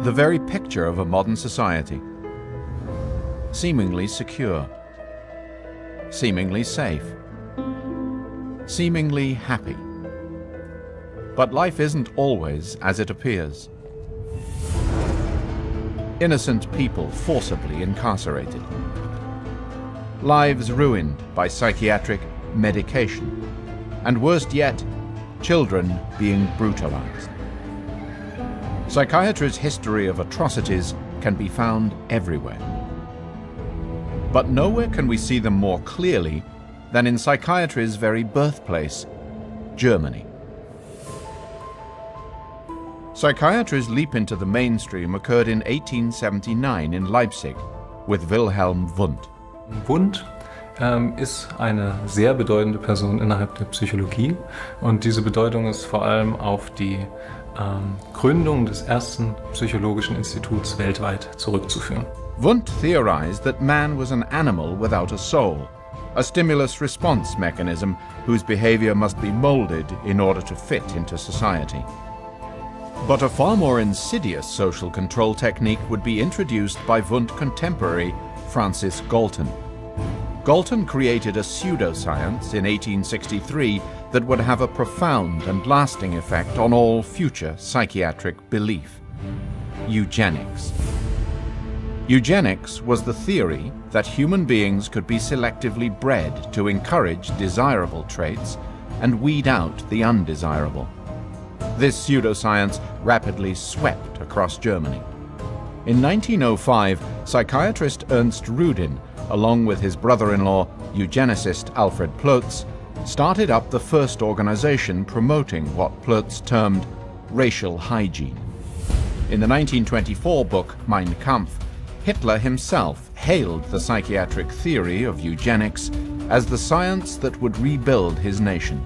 The very picture of a modern society. Seemingly secure. Seemingly safe. Seemingly happy. But life isn't always as it appears. Innocent people forcibly incarcerated. Lives ruined by psychiatric medication. And worst yet, children being brutalized. Psychiatry's history of atrocities can be found everywhere. But nowhere can we see them more clearly than in psychiatry's very birthplace, Germany. Psychiatry's leap into the mainstream occurred in 1879 in Leipzig with Wilhelm Wundt. Wundt ist eine sehr bedeutende Person innerhalb der Psychologie und diese Bedeutung ist vor allem auf die Gründung des ersten psychologischen Instituts weltweit zurückzuführen. Wundt theorized that man was an animal without a soul, a stimulus-response mechanism whose behavior must be molded in order to fit into society. But a far more insidious social control technique would be introduced by Wundt's contemporary Francis Galton. Galton created a pseudoscience in 1863 that would have a profound and lasting effect on all future psychiatric belief: eugenics. Eugenics was the theory that human beings could be selectively bred to encourage desirable traits and weed out the undesirable. This pseudoscience rapidly swept across Germany. In 1905, psychiatrist Ernst Rudin, along with his brother-in-law, eugenicist Alfred Ploetz, started up the first organization promoting what Ploetz termed racial hygiene. In the 1924 book Mein Kampf, Hitler himself hailed the psychiatric theory of eugenics as the science that would rebuild his nation.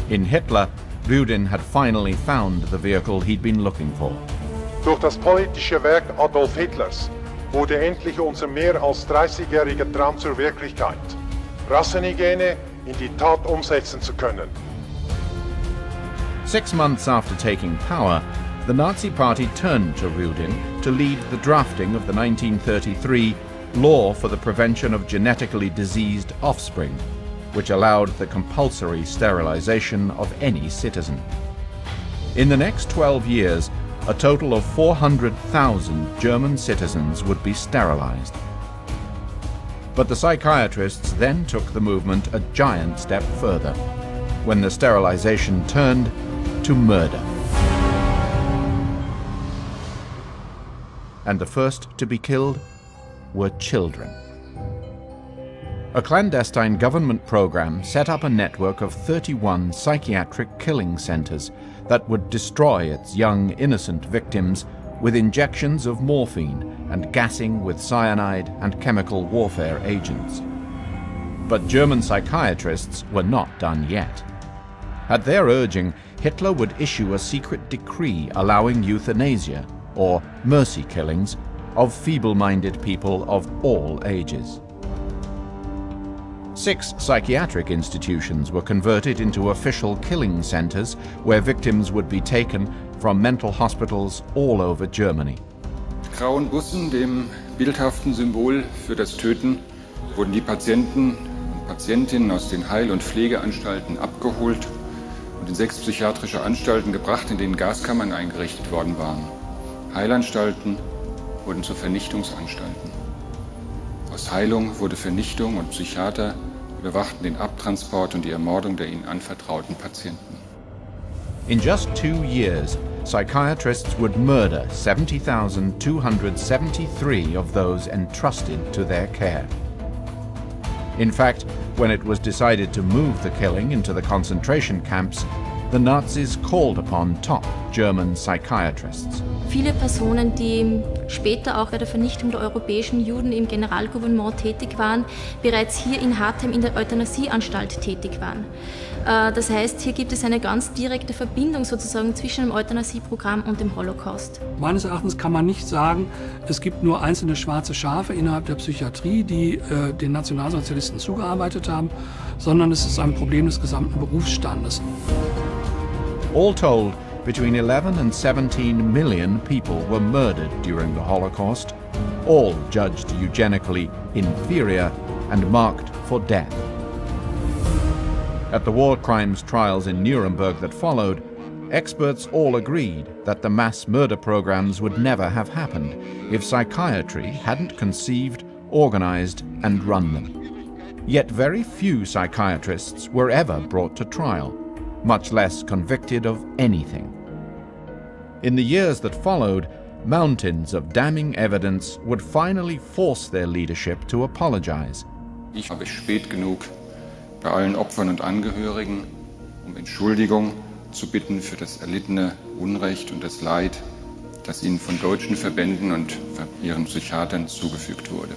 In Hitler, Rudin had finally found the vehicle he'd been looking for. Durch das politische Werk Adolf Hitlers wurde endlich unser mehr als 30-jähriger Traum zur Wirklichkeit, Rassenhygiene in die Tat umsetzen zu können. 6 months after taking power, the Nazi Party turned to Rudin to lead the drafting of the 1933 Law for the Prevention of Genetically Diseased Offspring, which allowed the compulsory sterilization of any citizen. In the next 12 years, a total of 400,000 German citizens would be sterilized. But the psychiatrists then took the movement a giant step further, when the sterilization turned to murder. And the first to be killed were children. A clandestine government program set up a network of 31 psychiatric killing centers that would destroy its young, innocent victims with injections of morphine and gassing with cyanide and chemical warfare agents. But German psychiatrists were not done yet. At their urging, Hitler would issue a secret decree allowing euthanasia, or mercy killings, of feeble-minded people of all ages. 6 psychiatric institutions were converted into official killing centers where victims would be taken from mental hospitals all over Germany. Grauen Bussen, dem bildhaften Symbol für das Töten, wurden die Patienten und Patientinnen aus den Heil- und Pflegeanstalten abgeholt und in 6 psychiatrische Anstalten gebracht, in denen Gaskammern eingerichtet worden waren. Heilanstalten wurden zu Vernichtungsanstalten. Aus Heilung wurde Vernichtung und Psychiater überwachten den Abtransport und die Ermordung der ihnen anvertrauten Patienten. In just 2 years, psychiatrists would murder 70,273 of those entrusted to their care. In fact, when it was decided to move the killing into the concentration camps, the Nazis called upon top German psychiatrists. Viele Personen, die später auch bei der Vernichtung der europäischen Juden im Generalgouvernement tätig waren, bereits hier in Hartheim in der Euthanasieanstalt tätig waren. Das heißt, hier gibt es eine ganz direkte Verbindung sozusagen zwischen dem Euthanasieprogramm und dem Holocaust. Meines Erachtens kann man nicht sagen, es gibt nur einzelne schwarze Schafe innerhalb der Psychiatrie, die den Nationalsozialisten zugearbeitet haben, sondern es ist ein Problem des gesamten Berufsstandes. All told, between 11 and 17 million people were murdered during the Holocaust, all judged eugenically inferior and marked for death. At the war crimes trials in Nuremberg that followed, experts all agreed that the mass murder programs would never have happened if psychiatry hadn't conceived, organized, and run them. Yet very few psychiatrists were ever brought to trial, much less convicted of anything. In the years that followed, mountains of damning evidence would finally force their leadership to apologize. Ich habe spät genug bei allen Opfern und Angehörigen um Entschuldigung zu bitten für das erlittene Unrecht und das Leid, das ihnen von deutschen Verbänden und ihren Psychiatern zugefügt wurde.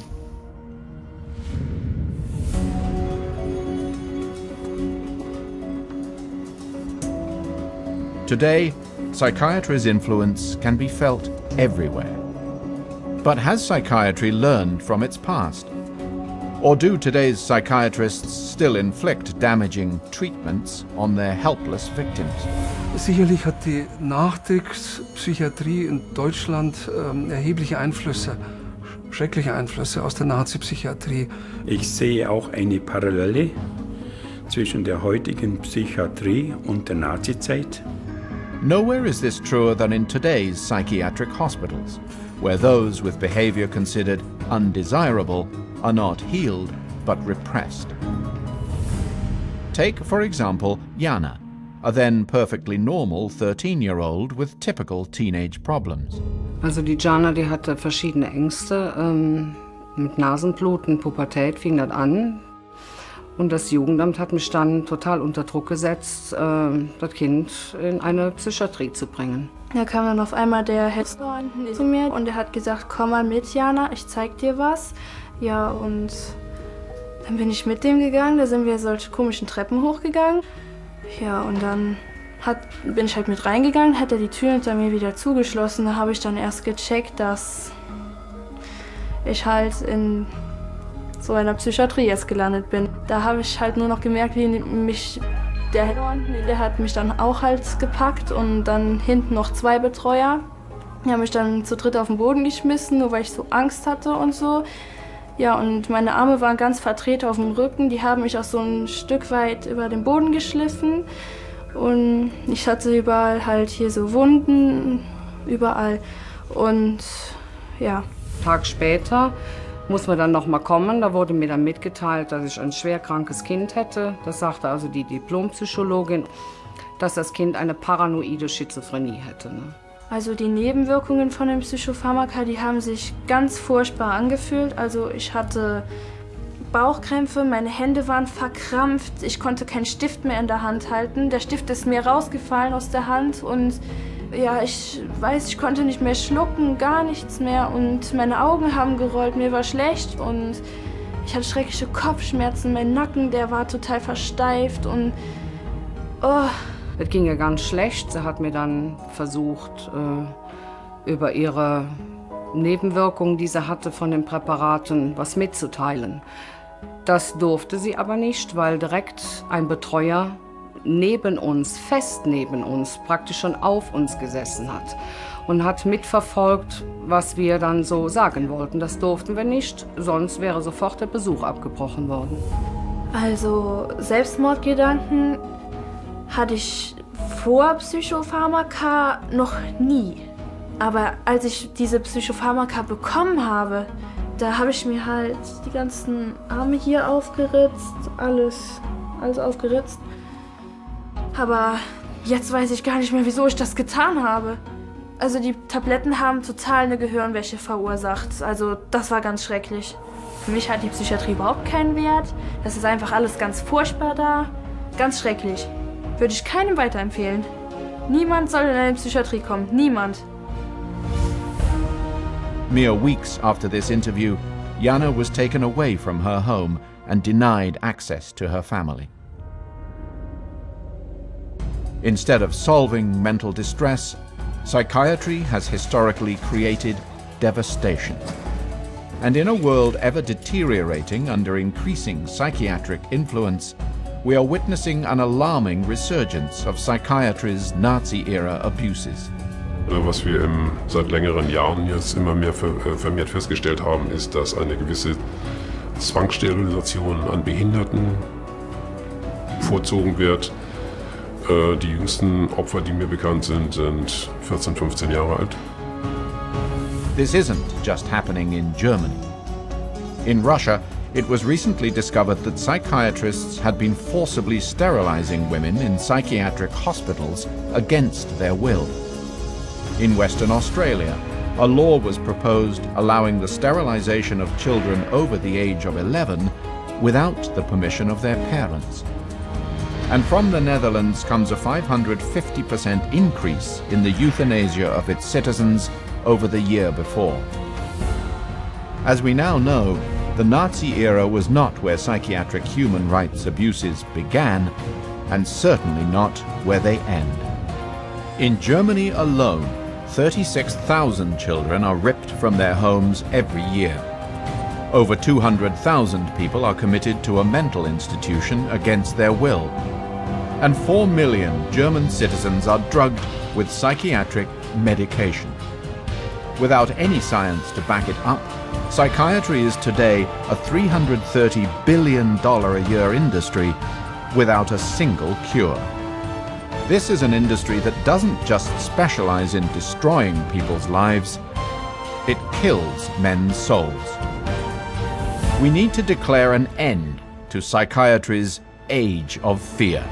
Today, psychiatry's influence can be felt everywhere. But has psychiatry learned from its past? Or do today's psychiatrists still inflict damaging treatments on their helpless victims? Sicherlich hat die Nachkriegspsychiatrie in Deutschland erhebliche Einflüsse, schreckliche Einflüsse aus der Nazi-Psychiatrie. Ich sehe auch eine Parallele zwischen der heutigen Psychiatrie und der Nazizeit. Nowhere is this truer than in today's psychiatric hospitals, where those with behavior considered undesirable are not healed but repressed. Take, for example, Jana, a then perfectly normal 13-year-old with typical teenage problems. Also die Jana, die hatte verschiedene Ängste, mit Nasenbluten, Pubertät fing das an. Und das Jugendamt hat mich dann total unter Druck gesetzt, das Kind in eine Psychiatrie zu bringen. Da kam dann auf einmal der Herr zu mir und er hat gesagt, komm mal mit, Jana, ich zeig dir was. Ja, und dann bin ich mit dem gegangen, da sind wir solche komischen Treppen hochgegangen. Ja, und dann bin ich halt mit reingegangen, hat er die Tür hinter mir wieder zugeschlossen. Da habe ich dann erst gecheckt, dass ich halt in so einer Psychiatrie jetzt gelandet bin. Da habe ich halt nur noch gemerkt, wie mich der hat mich dann auch halt gepackt und dann hinten noch 2 Betreuer. Die haben mich dann zu dritt auf den Boden geschmissen, nur weil ich so Angst hatte und so. Ja, und meine Arme waren ganz verdreht auf dem Rücken. Die haben mich auch so ein Stück weit über den Boden geschliffen. Und ich hatte überall halt hier so Wunden, überall. Und ja. Tag später muss man dann noch mal kommen. Da wurde mir dann mitgeteilt, dass ich ein schwer krankes Kind hätte. Das sagte also die Diplompsychologin, dass das Kind eine paranoide Schizophrenie hätte. Ne? Also die Nebenwirkungen von den Psychopharmaka, die haben sich ganz furchtbar angefühlt. Also ich hatte Bauchkrämpfe, meine Hände waren verkrampft, ich konnte keinen Stift mehr in der Hand halten. Der Stift ist mir rausgefallen aus der Hand und ja, ich konnte nicht mehr schlucken, gar nichts mehr und meine Augen haben gerollt, mir war schlecht und ich hatte schreckliche Kopfschmerzen, mein Nacken, der war total versteift und Es ging ihr ganz schlecht. Sie hat mir dann versucht, über ihre Nebenwirkungen, die sie hatte von den Präparaten, was mitzuteilen. Das durfte sie aber nicht, weil direkt ein Betreuer neben uns, fest neben uns, praktisch schon auf uns gesessen hat und hat mitverfolgt, was wir dann so sagen wollten. Das durften wir nicht, sonst wäre sofort der Besuch abgebrochen worden. Also Selbstmordgedanken hatte ich vor Psychopharmaka noch nie. Aber als ich diese Psychopharmaka bekommen habe, da habe ich mir halt die ganzen Arme hier aufgeritzt, alles aufgeritzt. Aber jetzt weiß ich gar nicht mehr, wieso ich das getan habe. Also die Tabletten haben total eine Gehirnwäsche verursacht. Also das war ganz schrecklich. Für mich hat die Psychiatrie überhaupt keinen Wert. Das ist einfach alles ganz furchtbar da. Ganz schrecklich. Würde ich keinem weiterempfehlen. Niemand soll in eine Psychiatrie kommen. Niemand. Mere weeks after this interview, Jana was taken away from her home and denied access to her family. Instead of solving mental distress, psychiatry has historically created devastation. And in a world ever deteriorating under increasing psychiatric influence, we are witnessing an alarming resurgence of psychiatry's Nazi-era abuses. Was wir seit längeren Jahren jetzt immer mehr vermehrt festgestellt haben, ist, dass eine gewisse Zwangssterilisation an Behinderten vorzogen wird. Die jüngsten Opfer, die mir bekannt sind, sind 14, 15 Jahre alt. This isn't just happening in Germany. In Russia, it was recently discovered that psychiatrists had been forcibly sterilizing women in psychiatric hospitals against their will. In Western Australia, a law was proposed allowing the sterilization of children over the age of 11 without the permission of their parents. And from the Netherlands comes a 550% increase in the euthanasia of its citizens over the year before. As we now know, the Nazi era was not where psychiatric human rights abuses began, and certainly not where they end. In Germany alone, 36,000 children are ripped from their homes every year. Over 200,000 people are committed to a mental institution against their will. And 4 million German citizens are drugged with psychiatric medication. Without any science to back it up, psychiatry is today a $330 billion a year industry without a single cure. This is an industry that doesn't just specialize in destroying people's lives, it kills men's souls. We need to declare an end to psychiatry's age of fear.